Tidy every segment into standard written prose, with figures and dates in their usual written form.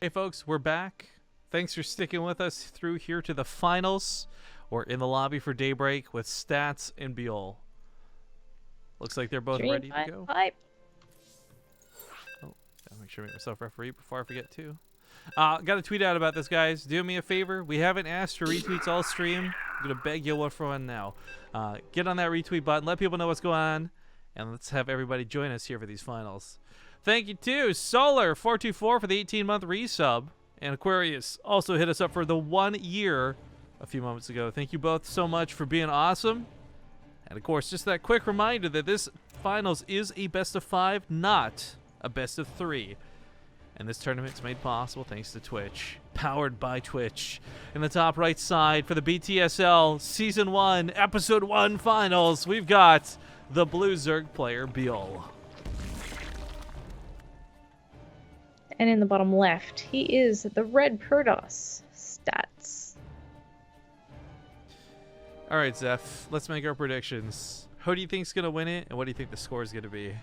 Hey folks, we're back. Thanks for sticking with us through here to the finals. We're in the lobby for Daybreak with Stats and ByuL. Looks like they're both ready to go. Pipe. Oh, gotta make sure I make myself referee before I forget to. Got to tweet out about this, guys. Do me a favor. We haven't asked for retweets all stream. I'm gonna beg you one for one now. Get on that retweet button. Let people know what's going on, and let's have everybody join us here for these finals. Thank you to Solar424 for the 18-month resub, and Aquarius also hit us up for the 1 year a few moments ago. Thank you both so much for being awesome. And of course, just that quick reminder that this finals is a best of 5, not a best of 3. And this tournament's made possible thanks to Twitch. Powered by Twitch. In the top right side for the BTSL Season 1, Episode 1 finals, we've got the blue Zerg player, ByuL. And in the bottom left, he is the red Protoss. Stats. All right, Zeph, let's make our predictions. Who do you think's going to win it, and what do you think the score is going to be?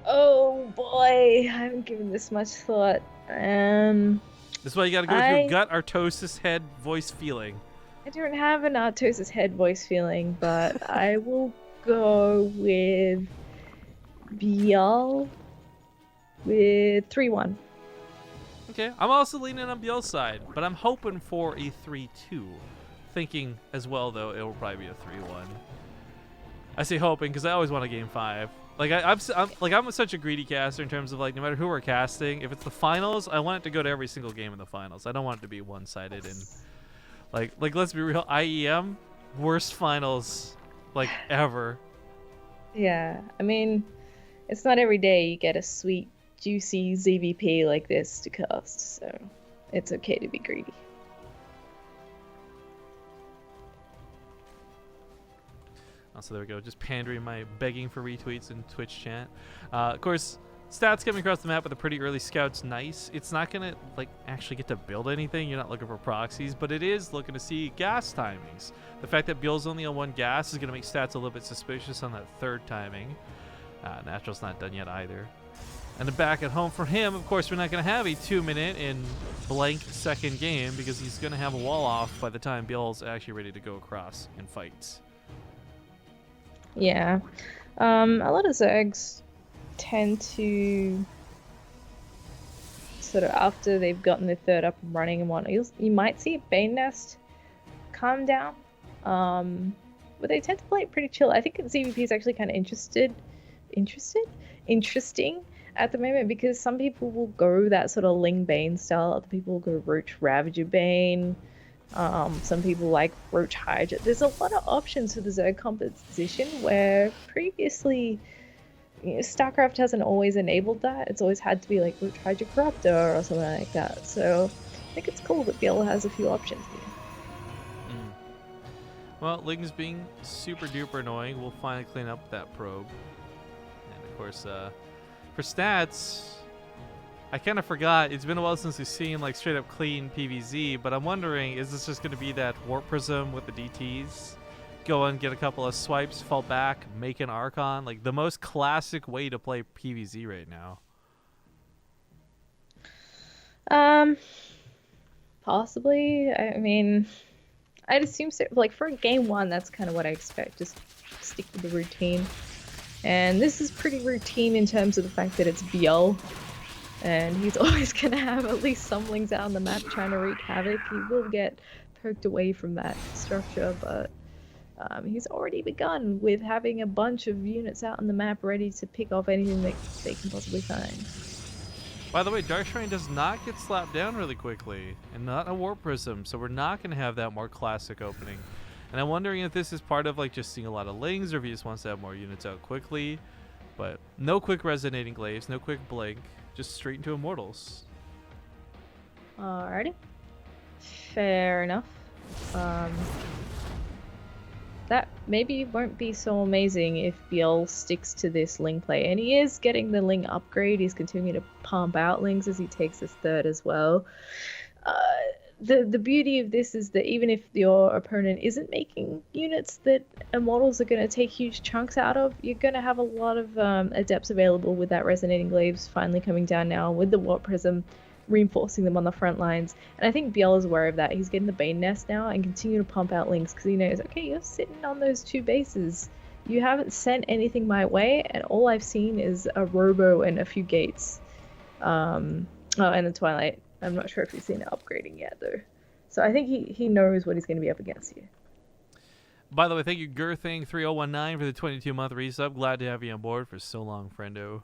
Oh boy, I haven't given this much thought. This is why you got to go with your gut, artosis, head, voice, feeling. I don't have an artosis head voice feeling, but I will go with ByuL with 3-1. Okay, I'm also leaning on ByuL's side, but I'm hoping for a 3-2. Thinking as well, though, it will probably be a 3-1. I say hoping because I always want a game 5. Like I'm such a greedy caster in terms of like no matter who we're casting, if it's the finals, I want it to go to every single game in the finals. I don't want it to be one-sided and like let's be real, IEM worst finals like ever. Yeah, I mean, it's not every day you get a sweet, juicy ZvP like this to cast, so it's okay to be greedy. So there we go, just pandering my begging for retweets in Twitch chat. Of course, Stats coming across the map with a pretty early scout's nice. It's not gonna like actually get to build anything. You're not looking for proxies, but it is looking to see gas timings. The fact that ByuL's only on 1 gas is gonna make Stats a little bit suspicious on that 3rd timing. Natural's not done yet either. And then back at home for him, of course, we're not gonna have a 2-minute and blank second game because he's gonna have a wall off by the time ByuL's actually ready to go across and fight. Yeah, a lot of Zergs tend to sort of after they've gotten their 3rd up and running and whatnot, you might see a Bane Nest calm down, but they tend to play it pretty chill. I think ZvP is actually kind of interesting at the moment because some people will go that sort of Ling Bane style, other people will go Roach Ravager Bane. Some people like Roach Hydra. There's a lot of options for the Zerg composition where previously StarCraft hasn't always enabled that. It's always had to be like Roach Hydra Corruptor or something like that. So I think it's cool that ByuL has a few options here. Well, Ling's being super duper annoying. We'll finally clean up that probe. And of course, for Stats, I kind of forgot. It's been a while since we've seen like straight up clean PvZ, but I'm wondering, is this just going to be that Warp Prism with the DTs? Go and get a couple of swipes, fall back, make an Archon? Like the most classic way to play PvZ right now. Possibly. I mean, I'd assume so. Like for game 1, that's kind of what I expect. Just stick with the routine. And this is pretty routine in terms of the fact that it's ByuL. And he's always going to have at least some lings out on the map trying to wreak havoc. He will get poked away from that structure, but he's already begun with having a bunch of units out on the map ready to pick off anything that they can possibly find. By the way, Dark Shrine does not get slapped down really quickly, and not a Warp Prism, so we're not going to have that more classic opening. And I'm wondering if this is part of like just seeing a lot of lings, or if he just wants to have more units out quickly. But no quick resonating glaives, no quick blink. Just straight into Immortals. Alrighty. Fair enough. That maybe won't be so amazing if ByuL sticks to this Ling play. And he is getting the Ling upgrade. He's continuing to pump out Lings as he takes his 3rd as well. the beauty of this is that even if your opponent isn't making units that immortals are going to take huge chunks out of, you're going to have a lot of adepts available with that resonating glaives finally coming down now with the warp prism reinforcing them on the front lines. And I think ByuL is aware of that. He's getting the Bane Nest now and continue to pump out links because he knows, okay, you're sitting on those 2 bases. You haven't sent anything my way, and all I've seen is a Robo and a few gates. Oh, and the Twilight. I'm not sure if he's seen it upgrading yet, though. So I think he knows what he's going to be up against here. By the way, thank you, Girthing3019, for the 22-month resub. Glad to have you on board for so long, friendo.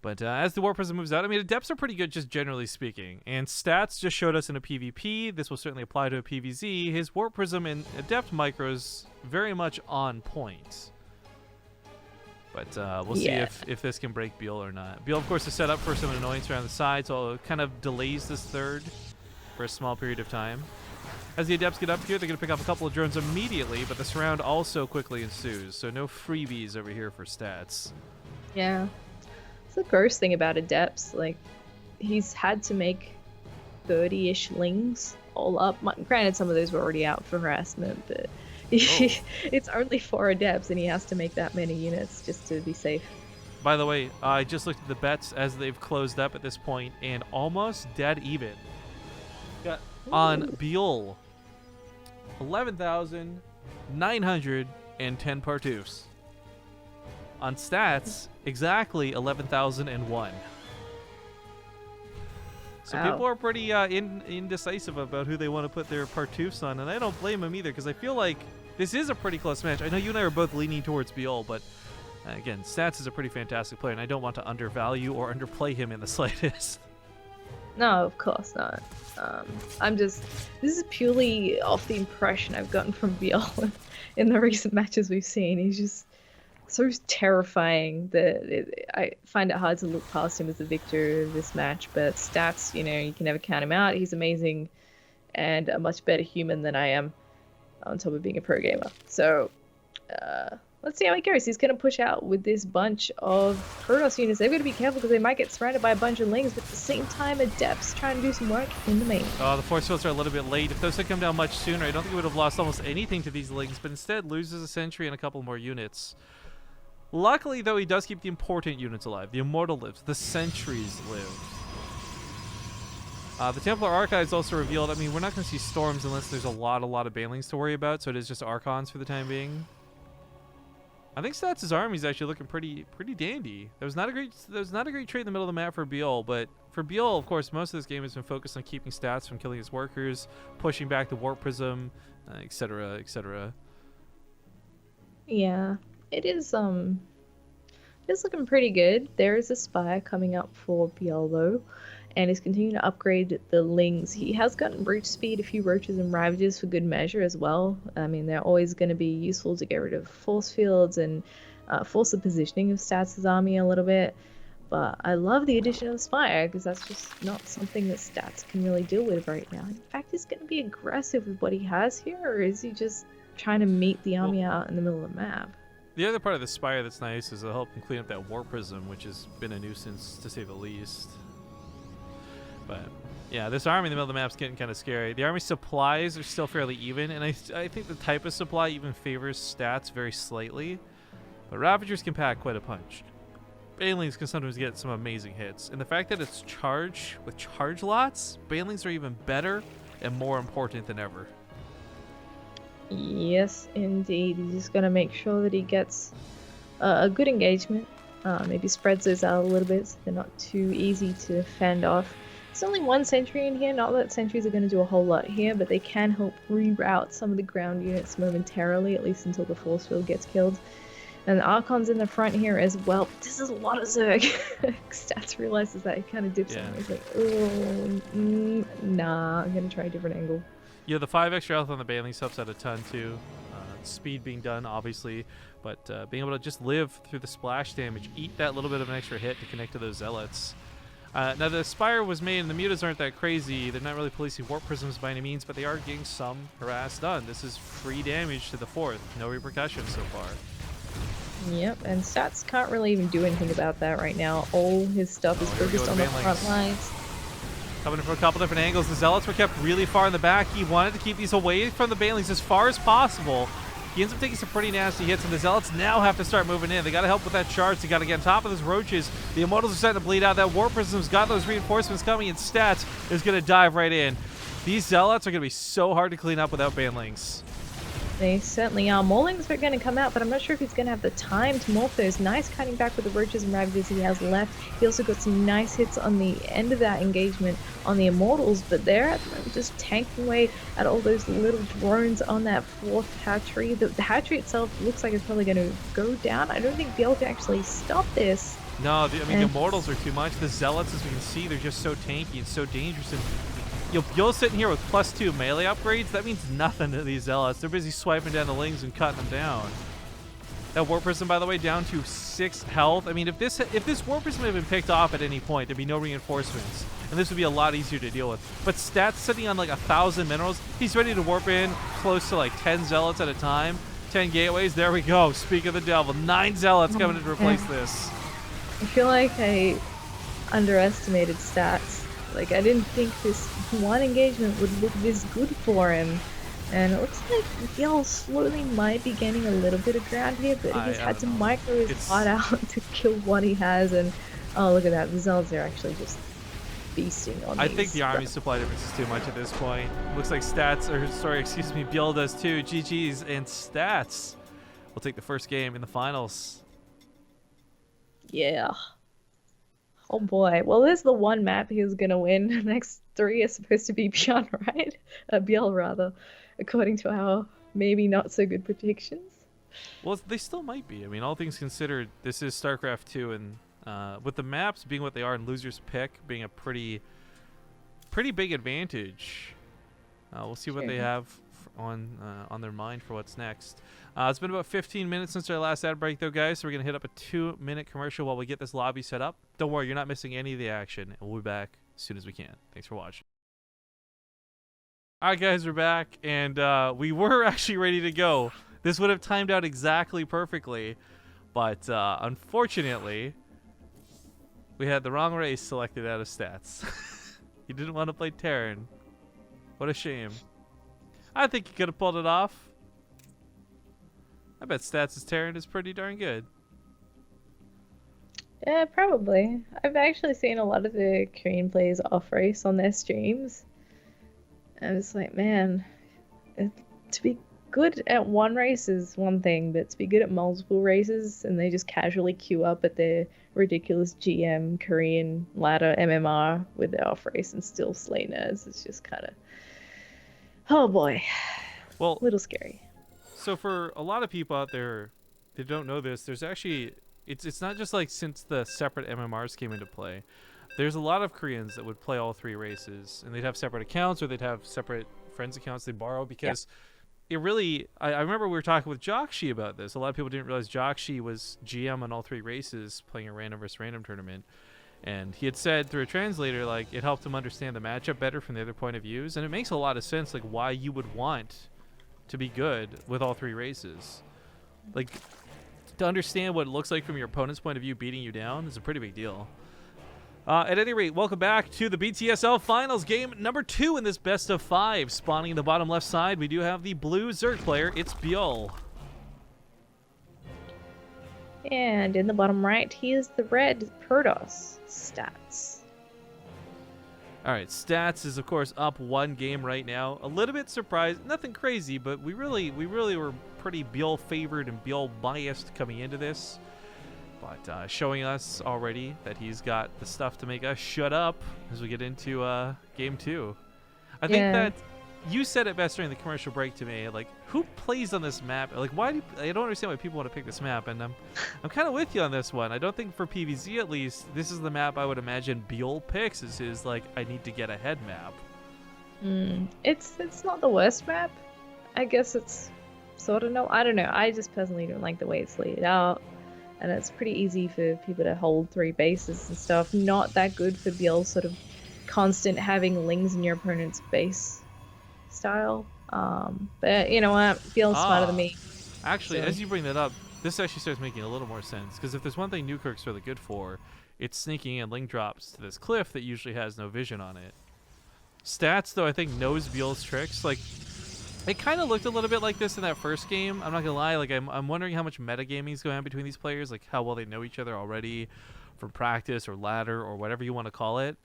But as the Warp Prism moves out, I mean, adepts are pretty good, just generally speaking. And stats just showed us in a PvP. This will certainly apply to a PvZ. His Warp Prism and adept micros very much on point. But we'll see if this can break ByuL or not. ByuL, of course, is set up for some annoyance around the side, so it kind of delays this third for a small period of time. As the adepts get up here, they're going to pick up a couple of drones immediately, but the surround also quickly ensues, so no freebies over here for stats. Yeah. The gross thing about adepts, like, he's had to make 30-ish lings all up. Granted, some of those were already out for harassment, but it's only 4 adepts and he has to make that many units just to be safe. By the way, I just looked at the bets as they've closed up at this point and almost dead even. Got on ByuL 11,910 Partoofs. On stats, exactly 11,001. So Wow. people are pretty indecisive about who they want to put their Partoofs on, and I don't blame them either, because I feel like this is a pretty close match. I know you and I are both leaning towards ByuL, but again, Stats is a pretty fantastic player, and I don't want to undervalue or underplay him in the slightest. No, of course not. This is purely off the impression I've gotten from ByuL in the recent matches we've seen. He's just so terrifying that I find it hard to look past him as the victor of this match. But Stats, you know, you can never count him out. He's amazing and a much better human than I am, on top of being a pro gamer. So let's see how he goes. He's going to push out with this bunch of Protoss units. They've got to be careful because they might get surrounded by a bunch of lings, but at the same time, Adepts trying to do some work in the main. Oh, the force fields are a little bit late. If those had come down much sooner, I don't think it would have lost almost anything to these lings, but instead loses a sentry and a couple more units. Luckily, though, he does keep the important units alive. The Immortal lives. The sentries live. The Templar Archives also revealed, I mean, we're not going to see Storms unless there's a lot of Banelings to worry about, so it is just Archons for the time being. I think Stats' army is actually looking pretty dandy. There was not a great trade in the middle of the map for ByuL, but for ByuL, of course, most of this game has been focused on keeping Stats from killing his workers, pushing back the Warp Prism, etc., etc. Yeah, it's looking pretty good. There is a Spire coming up for ByuL though, and is continuing to upgrade the lings. He has gotten roach speed, a few roaches and ravages for good measure as well. I mean, they're always going to be useful to get rid of force fields and force the positioning of Stats' army a little bit. But I love the addition of Spire because that's just not something that Stats can really deal with right now. In fact, he's going to be aggressive with what he has here, or is he just trying to meet the army out in the middle of the map? The other part of the Spire that's nice is it'll help him clean up that Warp Prism, which has been a nuisance to say the least. But yeah, this army in the middle of the map is getting kind of scary. The army supplies are still fairly even, and I think the type of supply even favors Stats very slightly. But Ravagers can pack quite a punch. Banelings can sometimes get some amazing hits. And the fact that it's charge with charge lots, Banelings are even better and more important than ever. Yes, indeed. He's just going to make sure that he gets a good engagement. Maybe spreads those out a little bit so they're not too easy to fend off. There's only one sentry in here. Not that sentries are going to do a whole lot here, but they can help reroute some of the ground units momentarily, at least until the force field gets killed. And the Archon's in the front here as well. But this is a lot of Zerg. Stats realizes that. He kind of dips on. He's like, oh, nah, I'm going to try a different angle. Yeah, the 5 extra health on the Banelings helps out a ton too. Speed being done, obviously, but being able to just live through the splash damage, eat that little bit of an extra hit to connect to those Zealots. Now, the Spire was made, and the mutas aren't that crazy. They're not really policing Warp Prisms by any means, but they are getting some harass done. This is free damage to the 4th. No repercussions so far. Yep, and Stats can't really even do anything about that right now. All his stuff is focused on the front lines. Coming in from a couple different angles. The Zealots were kept really far in the back. He wanted to keep these away from the Banelings as far as possible. He ends up taking some pretty nasty hits, and the Zealots now have to start moving in. They got to help with that charge. They got to get on top of those roaches. The Immortals are starting to bleed out. That War Prism's got those reinforcements coming, and Stats is going to dive right in. These Zealots are going to be so hard to clean up without Banelings. They certainly are. Maulings are going to come out, but I'm not sure if he's going to have the time to morph those. Nice cutting back with the roaches and ravages he has left. He also got some nice hits on the end of that engagement on the Immortals, but they're at the moment just tanking away at all those little drones on that fourth hatchery. The hatchery itself looks like it's probably going to go down. I don't think ByuL can actually stop this. No, I mean, the Immortals are too much. The Zealots, as we can see, they're just so tanky and so dangerous. And ByuL sitting here with +2 melee upgrades. That means nothing to these Zealots. They're busy swiping down the Lings and cutting them down. That War Prism, by the way, down to 6 health. I mean, if this War Prism had been picked off at any point, there'd be no reinforcements, and this would be a lot easier to deal with. But Stats sitting on like 1,000 minerals. He's ready to warp in close to like 10 Zealots at a time. 10 gateways. There we go. Speak of the devil. 9 Zealots coming in to replace this. I feel like I underestimated Stats. Like, I didn't think this one engagement would look this good for him. And it looks like ByuL slowly might be gaining a little bit of ground here, but he's had to micro his heart out to kill what he has. And oh, look at that. The Zealots are actually just feasting on I think the army supply difference is too much at this point. Looks like ByuL does too. GG's, and Stats will take the first game in the finals. Yeah. Oh boy. Well, there's the one map he was gonna win. The next 3 are supposed to be Beyond, right? ByuL rather, according to our maybe not so good predictions. Well, they still might be. I mean, all things considered, this is StarCraft 2, and with the maps being what they are and loser's pick being a pretty big advantage, we'll see what they have on their mind for what's next. It's been about 15 minutes since our last ad break, though, guys, so we're going to hit up a 2-minute commercial while we get this lobby set up. Don't worry, you're not missing any of the action, and we'll be back as soon as we can. Thanks for watching. All right, guys, we're back, and we were actually ready to go. This would have timed out exactly perfectly, but unfortunately, we had the wrong race selected out of Stats. You didn't want to play Terran. What a shame. I think you could have pulled it off. I bet Stats' Terran is pretty darn good. Yeah, probably. I've actually seen a lot of the Korean players off race on their streams. And it's like, man, to be good at one race is one thing, but to be good at multiple races and they just casually queue up at their ridiculous GM Korean ladder MMR with their off race and still slay nerds, it's just kind of, oh boy, well, a little scary. So for a lot of people out there that don't know this, there's actually, it's not just like since the separate MMRs came into play. There's a lot of Koreans that would play all 3 races, and they'd have separate accounts or they'd have separate friends accounts they borrow because it really, I remember we were talking with Jockshi about this. A lot of people didn't realize Jockshi was GM on all 3 races playing a random versus random tournament. And he had said through a translator, like, it helped him understand the matchup better from the other point of views. And it makes a lot of sense, like, why you would want to be good with all 3 races. Like, to understand what it looks like from your opponent's point of view beating you down is a pretty big deal. At any rate, welcome back to the BTSL Finals, game number 2 in this best of 5. Spawning in the bottom left side, we do have the blue Zerg player. It's ByuL. And in the bottom right, he is the red Protoss. Stats. All right, Stats is of course up 1 game right now. A little bit surprised, nothing crazy, but we really were pretty ByuL favored and ByuL biased coming into this. But showing us already that he's got the stuff to make us shut up as we get into game 2. I think that you said it best during the commercial break to me, like, who plays on this map? Like, why do I don't understand why people want to pick this map, and I'm kind of with you on this one. I don't think for PvZ at least, this is the map I would imagine ByuL picks as his, like, I need to get ahead map. It's not the worst map. I guess it's sort of I don't know. I just personally don't like the way it's laid out. And it's pretty easy for people to hold 3 bases and stuff. Not that good for ByuL sort of constant having Lings in your opponent's base style. But you know what? ByuL's smarter than me. Actually, as you bring that up, this actually starts making a little more sense. Because if there's one thing Newkirk's really good for, it's sneaking in Ling drops to this cliff that usually has no vision on it. Stats, though, I think knows ByuL's tricks. Like, it kind of looked a little bit like this in that first game. I'm not gonna lie. Like, I'm wondering how much metagaming is going on between these players. Like, how well they know each other already from practice or ladder or whatever you want to call it.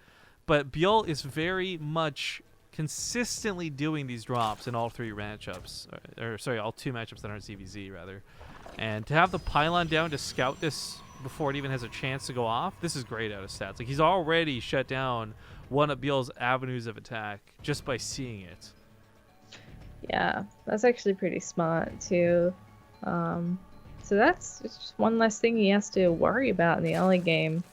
But ByuL is very much consistently doing these drops in all three matchups. Or sorry, all two matchups that aren't ZvZ, rather. And to have the pylon down to scout this before it even has a chance to go off, this is great out of stats. Like, he's already shut down one of ByuL's avenues of attack just by seeing it. Yeah, that's actually pretty smart too. So that's just one less thing he has to worry about in the early game.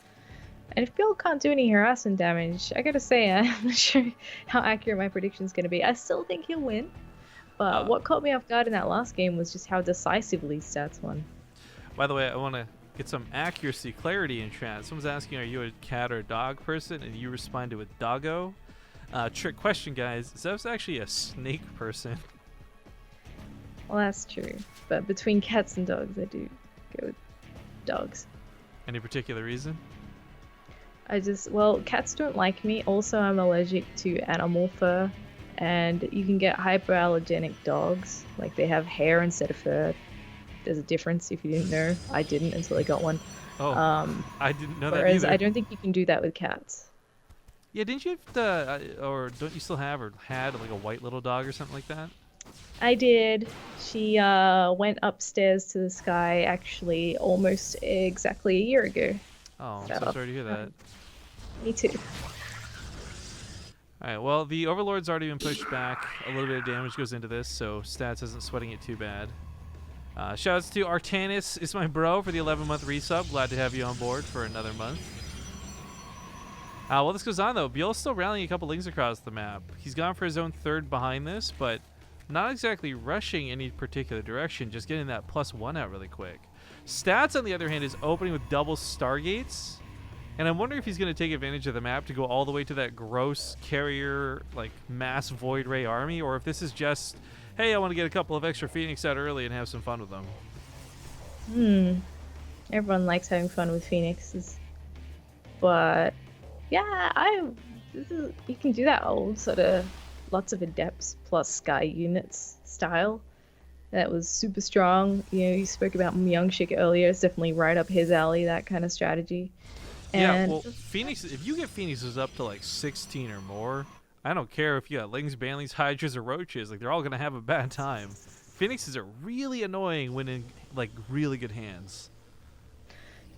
And if ByuL can't do any harassment damage, I gotta say, I'm not sure how accurate my prediction's gonna be. I still think he'll win, but what caught me off guard in that last game was just how decisively Stats won. By the way, I want to get some accuracy, clarity in chat. Someone's asking, are you a cat or a dog person? And you responded with doggo. Trick question, guys. Zev's actually a snake person. Well, that's true. But between cats and dogs, I do go with dogs. Any particular reason? Well, cats don't like me. Also, I'm allergic to animal fur. And you can get hypoallergenic dogs. Like, they have hair instead of fur. There's a difference if you didn't know. I didn't until I got one. Oh, I didn't know that whereas either. I don't think you can do that with cats. Yeah, didn't you have to, or don't you still have or had like a white little dog or something like that? I did. She went upstairs to the sky actually almost exactly a year ago. Oh, I'm so sorry to hear that. Me too. Alright, well, the Overlord's already been pushed back. A little bit of damage goes into this, so Stats isn't sweating it too bad. Shoutouts to Artanis is my bro for the 11-month resub. Glad to have you on board for another month. While this goes on, though, ByuL's still rallying a couple links across the map. He's gone for his own third behind this, but not exactly rushing any particular direction, just getting that +1 out really quick. Stats, on the other hand, is opening with double Stargates, and I'm wondering if he's going to take advantage of the map to go all the way to that gross carrier, like, mass Void Ray army, or if this is just, hey, I want to get a couple of extra Phoenix out early and have some fun with them. Everyone likes having fun with Phoenixes. But yeah, you can do that old sort of lots of adepts plus sky units style. That was super strong. You know, you spoke about Myungshik earlier. It's definitely right up his alley, that kind of strategy. And yeah, well, Phoenix, if you get Phoenixes up to like 16 or more, I don't care if you got Lings, Banlings, Hydras, or Roaches. Like, they're all going to have a bad time. Phoenixes are really annoying when in, like, really good hands.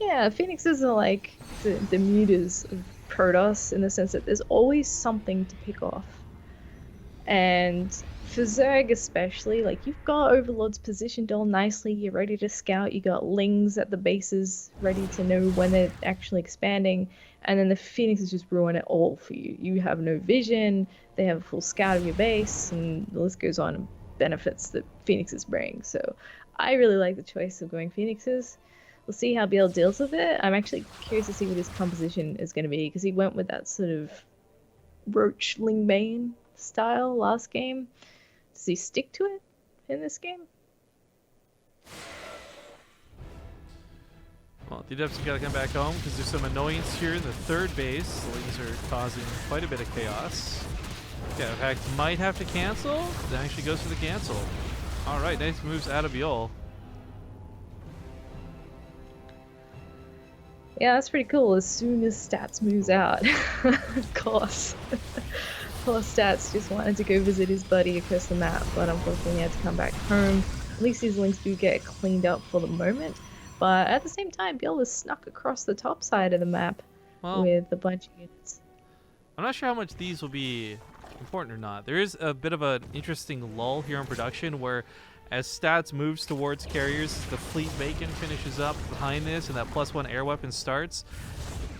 Yeah, Phoenixes are like the mutas of Protoss in the sense that there's always something to pick off. And for Zerg especially, like, you've got Overlords positioned all nicely, you're ready to scout, you got Lings at the bases ready to know when they're actually expanding, and then the Phoenixes just ruin it all for you. You have no vision, they have a full scout of your base, and the list goes on of benefits that Phoenixes bring. So I really like the choice of going Phoenixes. We'll see how ByuL deals with it. I'm actually curious to see what his composition is going to be, because he went with that sort of Roach Lingbane style last game. Does he stick to it in this game? Well, the Adepts have got to come back home because there's some annoyance here in the third base. The Lings are causing quite a bit of chaos. Yeah, in fact, might have to cancel. That actually goes for the cancel. All right, nice moves out of ByuL. Yeah, that's pretty cool. As soon as Stats moves out, of course. Poor Stats just wanted to go visit his buddy across the map, but unfortunately he had to come back home. At least his links do get cleaned up for the moment. But at the same time, ByuL was snuck across the top side of the map with a bunch of units. I'm not sure how much these will be important or not. There is a bit of an interesting lull here in production where as Stats moves towards carriers, the Fleet Bacon finishes up behind this and that +1 air weapon starts.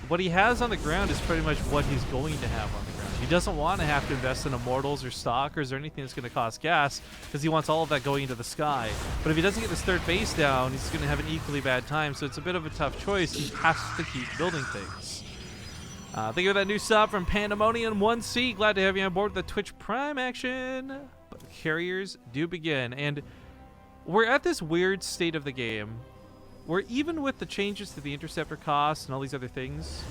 What he has on the ground is pretty much what he's going to have on the ground. He doesn't want to have to invest in Immortals or Stalkers or anything that's going to cost gas because he wants all of that going into the sky. But if he doesn't get this third base down, he's going to have an equally bad time. So it's a bit of a tough choice. He has to keep building things. Thank you for that new sub from Pandemonium1C. Glad to have you on board with the Twitch Prime action. But the carriers do begin. And we're at this weird state of the game where even with the changes to the interceptor costs and all these other things,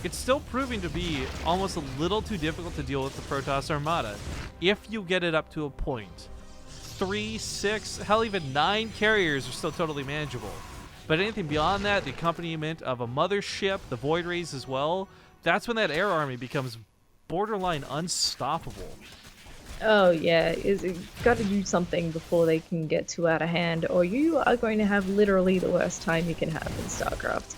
it's still proving to be almost a little too difficult to deal with the Protoss Armada. If you get it up to a point, 3, 6, hell, even 9 carriers are still totally manageable. But anything beyond that, the accompaniment of a mothership, the Void Rays as well, that's when that air army becomes borderline unstoppable. Oh yeah, you got to do something before they can get too out of hand, or you are going to have literally the worst time you can have in StarCraft.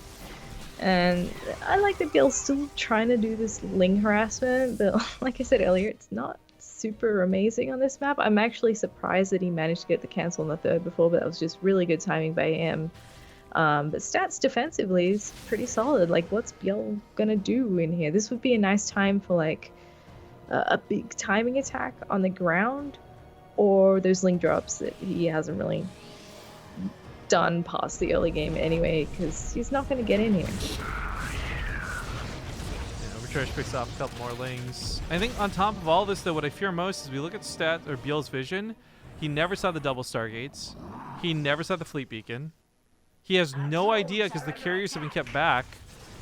And I like that ByuL's still trying to do this Ling harassment, but like I said earlier, it's not super amazing on this map. I'm actually surprised that he managed to get the cancel on the third before, but that was just really good timing by him. But stats defensively is pretty solid. Like, what's ByuL gonna do in here? This would be a nice time for like a big timing attack on the ground, or those Ling drops that he hasn't really done past the early game anyway, because he's not gonna get in here. Trash picks off a couple more Lings. I think on top of all this, though, what I fear most is we look at stats or ByuL's vision. He never saw the double Stargates. He never saw the fleet beacon. He has no idea because the carriers have been kept back.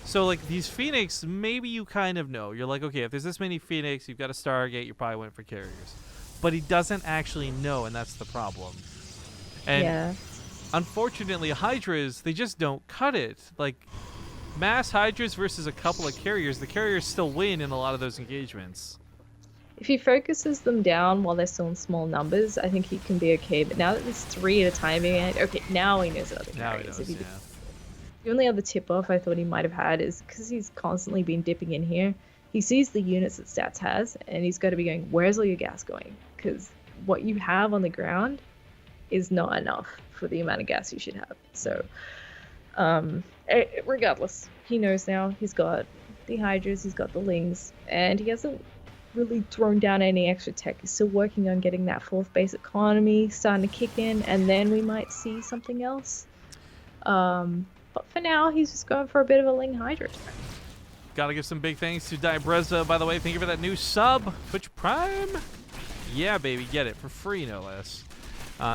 So, like, these Phoenix, maybe you kind of know. You're like, okay, if there's this many Phoenix, you've got a Stargate, you probably went for carriers. But he doesn't actually know, and that's the problem. And yeah. Unfortunately, Hydras, they just don't cut it. Like, mass Hydras versus a couple of carriers, the carriers still win in a lot of those engagements. If he focuses them down while they're still in small numbers, I think he can be okay. But now that there's 3 at a time, okay, now he knows other carriers. Now he knows, yeah. The only other tip-off I thought he might have had is because he's constantly been dipping in here, he sees the units that Stats has, and he's got to be going, where's all your gas going? Because what you have on the ground is not enough for the amount of gas you should have. So, regardless, he knows now. He's got the Hydras, he's got the Lings, and he hasn't really thrown down any extra tech. He's still working on getting that 4th base economy starting to kick in, and then we might see something else. But for now, he's just going for a bit of a Ling Hydra. Gotta give some big thanks to Diabreza, by the way. Thank you for that new sub. Twitch Prime. Yeah, baby, get it for free, no less.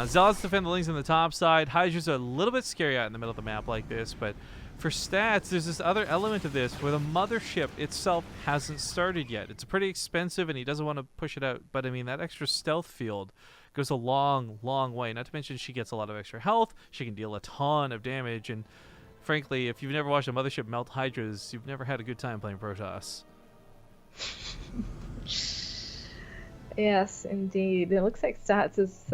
Zealots defend the Lings on the top side. Hydras are a little bit scary out in the middle of the map like this, but for stats, there's this other element of this where the mothership itself hasn't started yet. It's pretty expensive, and he doesn't want to push it out, but I mean, that extra stealth field goes a long, long way. Not to mention she gets a lot of extra health. She can deal a ton of damage, and frankly, if you've never watched a mothership melt Hydras, you've never had a good time playing Protoss. Yes, indeed. It looks like Stats is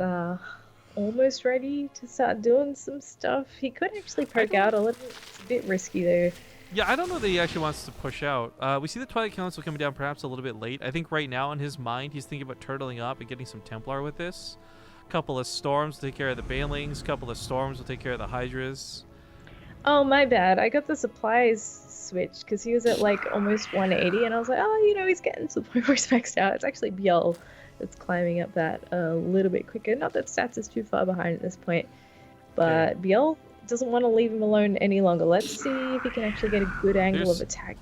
almost ready to start doing some stuff. He could actually poke out a little. It's a bit risky there. Yeah, I don't know that he actually wants to push out. We see the Twilight Council coming down perhaps a little bit late. I think right now in his mind, he's thinking about turtling up and getting some Templar with this. Couple of Storms will take care of the Banelings. Couple of Storms will take care of the Hydras. Oh, my bad. I got the supplies switched because he was at like almost 180, and I was like, oh, you know, he's getting to the point where he's maxed out. It's actually ByuL that's climbing up that a little bit quicker. Not that Stats is too far behind at this point, but okay. ByuL doesn't want to leave him alone any longer. Let's see if he can actually get a good angle of attack.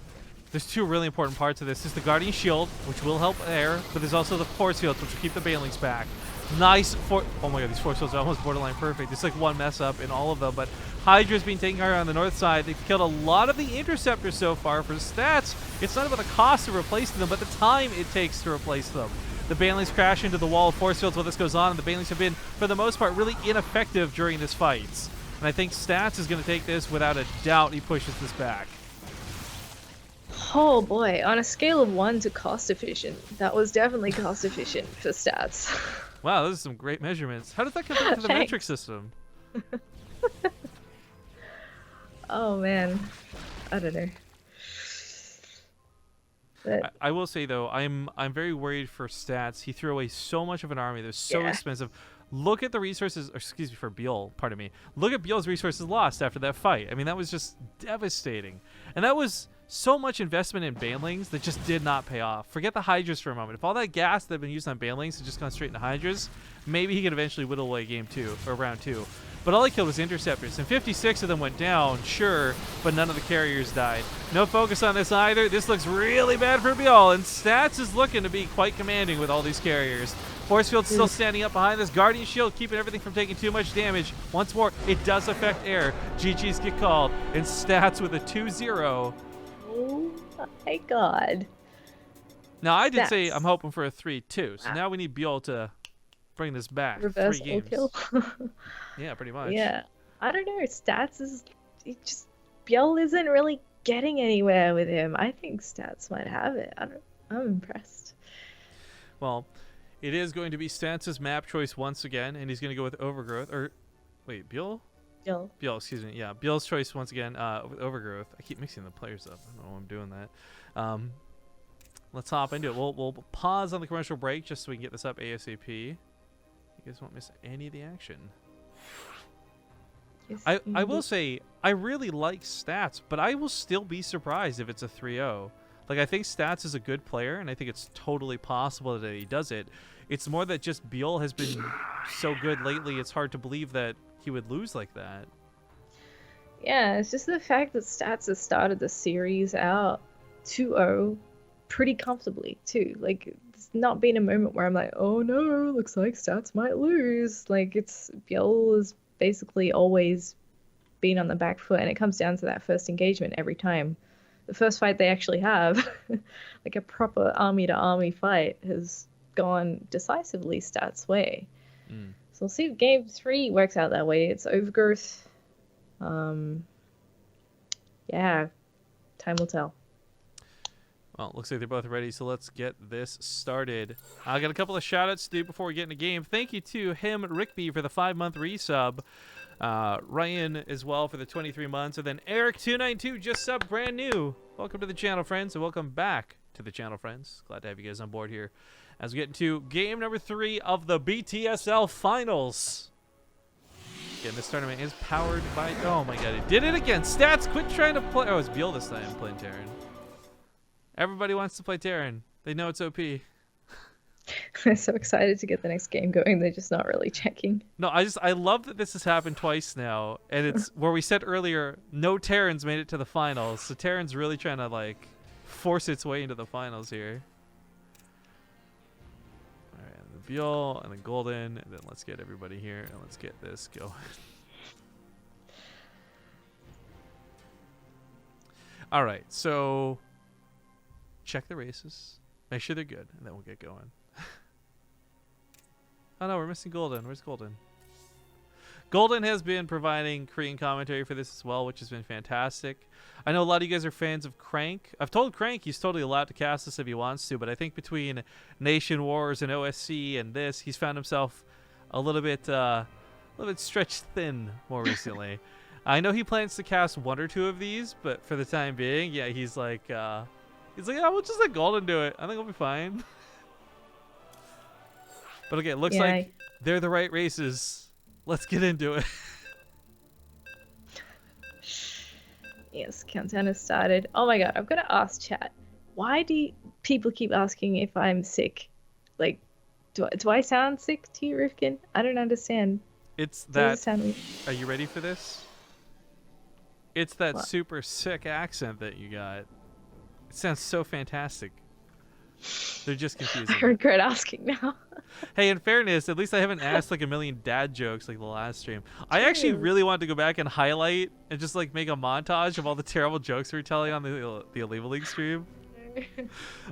There's 2 really important parts of this. There's the Guardian Shield, which will help air, but there's also the Force Fields, which will keep the Banelings back. Nice oh my god, these Force Fields are almost borderline perfect. It's like one mess up in all of them, but Hydra's been taking care on the north side. They've killed a lot of the interceptors so far. For Stats, it's not about the cost of replacing them, but the time it takes to replace them. The Banelings crash into the wall of Force Fields while this goes on, and the Banelings have been, for the most part, really ineffective during this fight. And I think Stats is going to take this without a doubt. He pushes this back. Oh boy, on a scale of 1 to cost efficient, that was definitely cost efficient for Stats. Wow, those are some great measurements. How does that compare to the metric system? Oh man, I don't know. But I will say though, I'm very worried for Stats. He threw away so much of an army. They're so expensive. Look at the resources, or excuse me, for ByuL, pardon me. Look at ByuL's resources lost after that fight. I mean, that was just devastating. And that was so much investment in Banelings that just did not pay off. Forget the Hydras for a moment. If all that gas that had been used on Banelings had just gone straight into Hydras, maybe he could eventually whittle away game 2, or round 2. But all he killed was interceptors, and 56 of them went down, sure, but none of the carriers died. No focus on this either. This looks really bad for ByuL, and Stats is looking to be quite commanding with all these carriers. Force Field's still standing up behind this. Guardian Shield keeping everything from taking too much damage. Once more, it does affect air. GG's get called, and Stats with a 2-0 Oh my god. Now, I did say Stats. I'm hoping for a 3-2, so Wow. now we need ByuL to bring this back. Reverse 3 all games. kill. Yeah, pretty much. Yeah. I don't know. Stats is it just ByuL isn't really getting anywhere with him. I think Stats might have it. I'm impressed. Well, it is going to be Stats' map choice once again, and he's going to go with Overgrowth. Or, wait, ByuL? ByuL. ByuL, excuse me. Yeah, ByuL's choice once again with Overgrowth. I keep mixing the players up. I don't know why I'm doing that. Let's hop into it. We'll pause on the commercial break just so we can get this up ASAP. You guys won't miss any of the action. Yes, I will say, I really like Stats, but I will still be surprised if it's a 3-0. Like, I think Stats is a good player, and I think it's totally possible that he does it. It's more that just ByuL has been so good lately, it's hard to believe that he would lose like that. Yeah, it's just the fact that Stats has started the series out 2-0 pretty comfortably too. Like, it's not been a moment where I'm like, oh no, looks like Stats might lose. Like, it's ByuL has basically always been on the back foot, and it comes down to that first engagement every time. The first fight they actually have, like a proper army to army fight, has gone decisively Stats' way. Mm. So we'll see if game 3 works out that way. It's Overgrowth. Yeah, time will tell. Well, looks like they're both ready, so let's get this started. I got a couple of shout-outs to do before we get in the game. Thank you to him, Rickby, for the 5-month resub. Ryan as well for the 23 months. And then Eric292 just subbed brand new. Welcome to the channel, friends, and welcome back to the channel, friends. Glad to have you guys on board here as we get into game number 3 of the BTSL Finals. Again, this tournament is powered by... Oh, my God. It did it again. Stats, quit trying to play... Oh, it's ByuL this time playing Terran. Everybody wants to play Terran. They know it's OP. I'm so excited to get the next game going. They're just not really checking. No, I love that this has happened twice now. And it's where we said earlier, no Terrans made it to the finals. So Terran's really trying to, like, force its way into the finals here. All right, the ByuL and the Golden. And then let's get everybody here. And let's get this going. All right, so... check the races, make sure they're good, and then we'll get going. Oh no, we're missing Golden. Where's Golden? Golden has been providing Korean commentary for this as well, which has been fantastic. I know a lot of you guys are fans of Crank. I've told Crank he's totally allowed to cast this if he wants to, but I think between Nation Wars and OSC and this, he's found himself a little bit stretched thin more recently. I know he plans to cast 1 or 2 of these, but for the time being, yeah, he's like, yeah, we'll just let Golden do it. I think we'll be fine. But okay, it looks like they're the right races. Let's get into it. Yes, countdown has started. Oh my god, I've got to ask chat. Why do people keep asking if I'm sick? Like, do I sound sick to you, Rifkin? I don't understand. It's Does that... it sound weird? Are you ready for this? It's that What? super sick accent that you got. It sounds so fantastic. They're just confusing. I regret asking now. Hey, in fairness, at least I haven't asked like a million dad jokes like the last stream. I actually really wanted to go back and highlight and just like make a montage of all the terrible jokes we were telling on the Illegal League stream.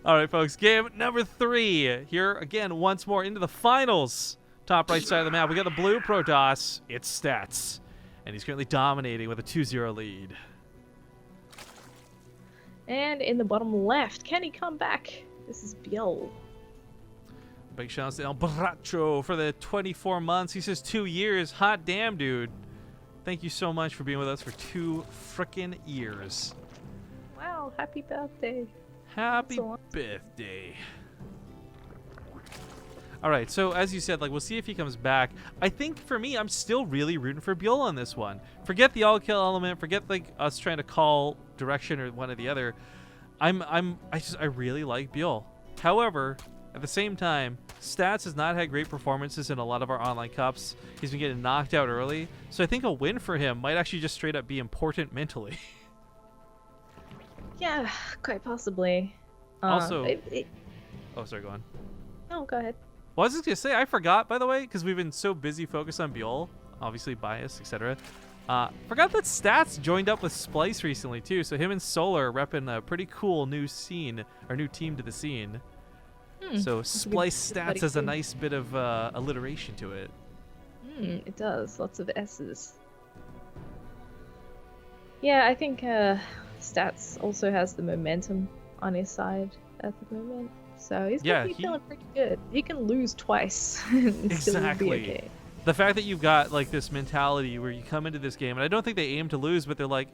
All right, folks, game number 3. Here again, once more into the finals. Top right side of the map, we got the blue Protoss. It's Stats, and he's currently dominating with a 2-0 lead. And in the bottom left, can he come back? This is ByuL. Big shout out to El Bracho for the 24 months. He says 2 years. Hot damn, dude. Thank you so much for being with us for 2 frickin' years. Wow, happy birthday. Happy birthday. All right, so as you said, like, we'll see if he comes back. I think for me, I'm still really rooting for ByuL on this one. Forget the all-kill element. Forget like us trying to call direction or one or the other. I really like ByuL. However, at the same time, Stats has not had great performances in a lot of our online cups. He's been getting knocked out early, so I think a win for him might actually just straight up be important mentally. Yeah, quite possibly. Also, oh, sorry, go on. Oh, go ahead. Well, I was just gonna say, I forgot, by the way, because we've been so busy focused on ByuL, obviously bias, etc. Forgot that Stats joined up with Splice recently too, so him and Solar are repping a pretty cool new scene, or new team to the scene. So Splice Stats has a nice bit of alliteration to it. It does. Lots of S's. Yeah, I think Stats also has the momentum on his side at the moment. So he's gonna be feeling pretty good. He can lose twice and still be okay. The fact that you've got like this mentality where you come into this game, and I don't think they aim to lose, but they're like,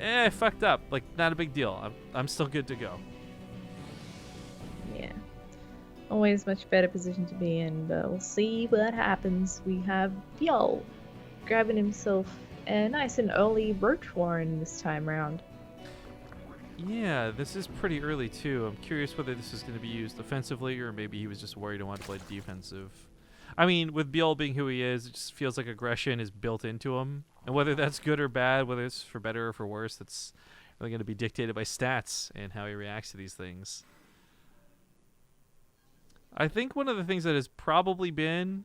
I fucked up. Like, not a big deal. I'm still good to go. Yeah. Always much better position to be in, but we'll see what happens. We have ByuL grabbing himself a nice and early Roach Warren this time round. Yeah, this is pretty early too. I'm curious whether this is going to be used offensively, or maybe he was just worried and wanted to play defensive. I mean, with ByuL being who he is, it just feels like aggression is built into him. And whether that's good or bad, whether it's for better or for worse, that's really going to be dictated by stats and how he reacts to these things. I think one of the things that has probably been,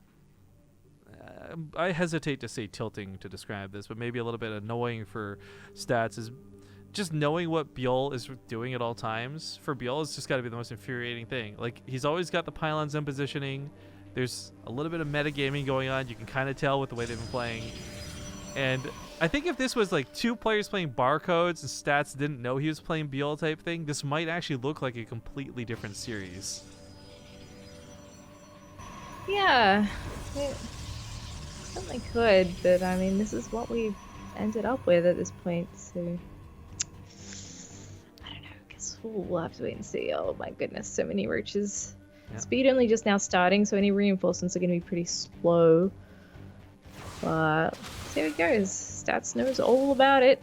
I hesitate to say tilting to describe this, but maybe a little bit annoying for stats is just knowing what ByuL is doing at all times. For ByuL, it's just got to be the most infuriating thing. Like, he's always got the pylons in positioning. There's a little bit of metagaming going on. You can kind of tell with the way they've been playing. And I think if this was like two players playing barcodes and stats didn't know he was playing ByuL type thing, this might actually look like a completely different series. Yeah, it certainly could, but I mean, this is what we've ended up with at this point, so I don't know, I guess we'll have to wait and see. Oh my goodness, so many roaches. Yeah. Speed only just now starting, so any reinforcements are going to be pretty slow. But see how it goes. Stats knows all about it.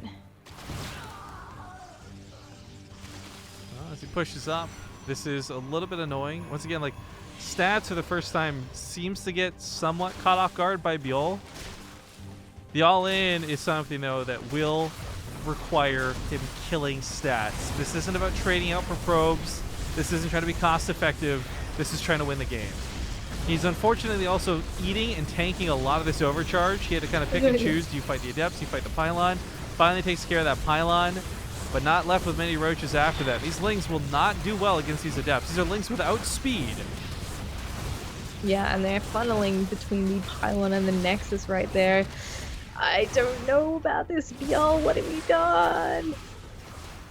Well, as he pushes up, this is a little bit annoying. Once again, like, Stats for the first time seems to get somewhat caught off guard by ByuL. The all-in is something, though, that will require him killing Stats. This isn't about trading out for probes. This isn't trying to be cost-effective. This is trying to win the game. He's unfortunately also eating and tanking a lot of this overcharge. He had to kind of pick and choose. Do you fight the Adepts? Do you fight the Pylon? Finally takes care of that Pylon, but not left with many roaches after that. These Lings will not do well against these Adepts. These are Lings without speed. Yeah, and they're funneling between the Pylon and the Nexus right there. I don't know about this, ByuL. What have you done?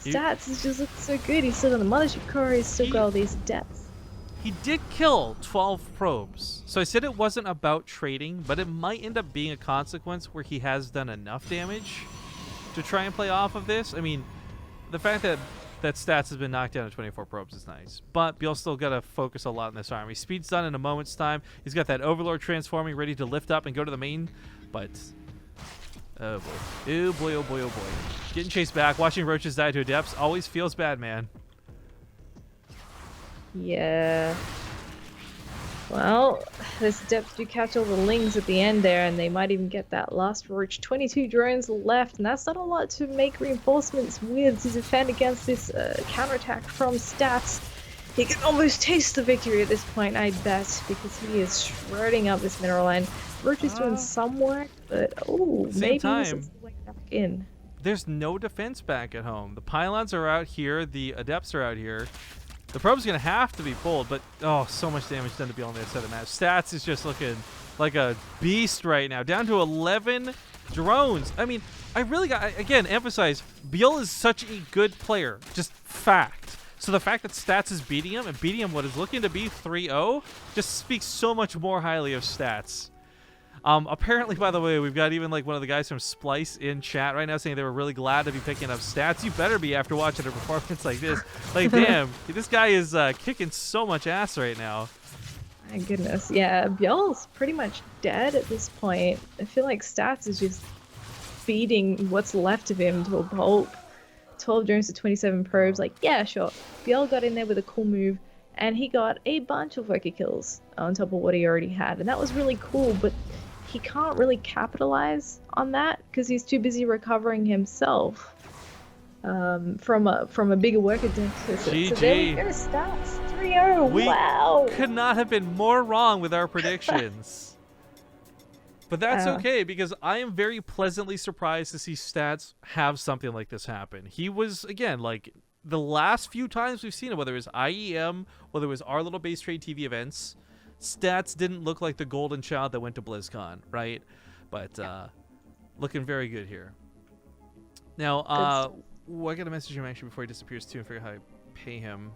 Stats is just looking so good. He's still on the Mothership core. He's still got all these Adepts. He did kill 12 probes. So I said it wasn't about trading, but it might end up being a consequence where he has done enough damage to try and play off of this. I mean, the fact that Stats has been knocked down to 24 probes is nice, but ByuL's still got to focus a lot in this army. Speed's done in a moment's time. He's got that Overlord transforming, ready to lift up and go to the main, but oh boy. Oh boy, oh boy, oh boy. Getting chased back, watching roaches die to Adepts always feels bad, man. Yeah. Well, this Adepts do catch all the Lings at the end there, and they might even get that last roach. 22 drones left, and that's not a lot to make reinforcements with to defend against this counterattack from Stats. He can almost taste the victory at this point, I bet, because he is shredding up this mineral line. Roach is doing some work, but maybe this is the way back in. There's no defense back at home. The Pylons are out here, the Adepts are out here. The probe's going to have to be pulled, but so much damage done to ByuL on the other side of the match. Stats is just looking like a beast right now. Down to 11 drones. I mean, I really got, again, emphasize, ByuL is such a good player. Just fact. So the fact that Stats is beating him, and beating him what is looking to be 3-0, just speaks so much more highly of Stats. Apparently, by the way, we've got even like one of the guys from Splice in chat right now saying they were really glad to be picking up Stats. You better be after watching a performance like this. Like, damn, this guy is kicking so much ass right now. My goodness, yeah, ByuL's pretty much dead at this point. I feel like Stats is just feeding what's left of him to a pulp. 12 drones to 27 probes, like, yeah, sure. ByuL got in there with a cool move, and he got a bunch of worker kills on top of what he already had, and that was really cool, but he can't really capitalize on that because he's too busy recovering himself from a bigger worker deficit. GG. So there we go, Stats 3-0. Wow. We could not have been more wrong with our predictions. But that's okay, because I am very pleasantly surprised to see Stats have something like this happen. He was, again, like, the last few times we've seen it, whether it was IEM, whether it was our little BaseTradeTV events, Stats didn't look like the golden child that went to BlizzCon, right? But looking very good here. Now, I got to message him actually before he disappears too and figure out how to pay him.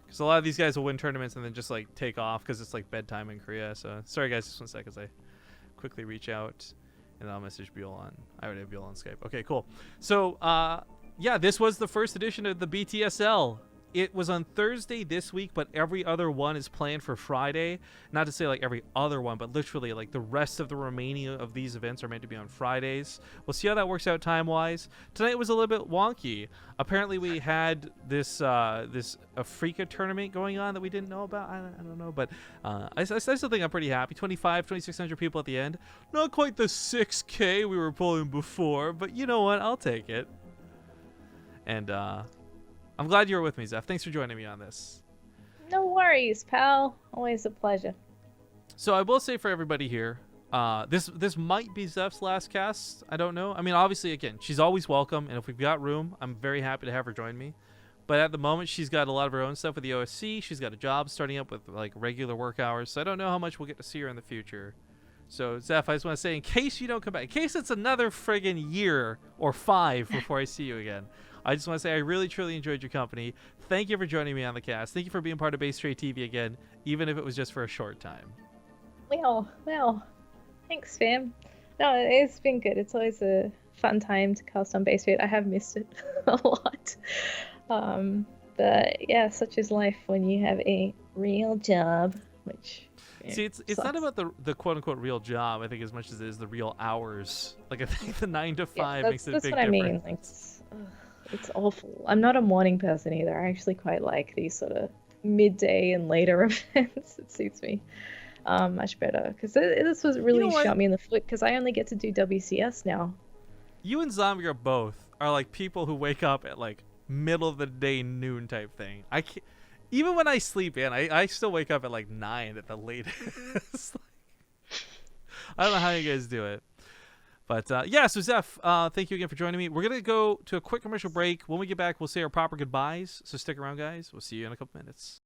Because a lot of these guys will win tournaments and then just like take off because it's like bedtime in Korea. So sorry guys, just 1 second as I quickly reach out and I'll message ByuL on. I already have ByuL on Skype. Okay, cool. So yeah, this was the first edition of the BTSL. It was on Thursday this week, but every other one is planned for Friday. Not to say like every other one, but literally like the rest of the remaining of these events are meant to be on Fridays. We'll see how that works out time-wise. Tonight was a little bit wonky. Apparently we had this this Africa tournament going on that we didn't know about. I don't know, but I still think I'm pretty happy. 2,600 people at the end. Not quite the 6K we were pulling before, but you know what? I'll take it. And I'm glad you were with me, Zeph. Thanks for joining me on this. No worries, pal. Always a pleasure. So I will say for everybody here, this might be Zeph's last cast. I don't know. I mean, obviously, again, she's always welcome, and if we've got room, I'm very happy to have her join me. But at the moment, she's got a lot of her own stuff with the OSC. She's got a job starting up with like regular work hours, so I don't know how much we'll get to see her in the future. So Zeph, I just want to say, in case you don't come back, in case it's another friggin' year or 5 before I see you again, I just want to say I really, truly enjoyed your company. Thank you for joining me on the cast. Thank you for being part of BaseTradeTV again, even if it was just for a short time. Well, thanks, fam. No, it's been good. It's always a fun time to cast on BaseTrade. I have missed it a lot. But yeah, such is life when you have a real job, which... Yeah, see, it's not about the quote-unquote real job, I think, as much as it is the real hours. Like, I think the 9 to 5 makes it a big difference. That's what I mean. Like, it's awful. I'm not a morning person either. I actually quite like these sort of midday and later events. It suits me much better. Because this was really shot me in the foot, because I only get to do WCS now. You and Zombie are like people who wake up at, like, middle of the day noon type thing. I can't... Even when I sleep in, I still wake up at like 9 at the latest. I don't know how you guys do it. But yeah, so Zeph, thank you again for joining me. We're going to go to a quick commercial break. When we get back, we'll say our proper goodbyes. So stick around, guys. We'll see you in a couple minutes.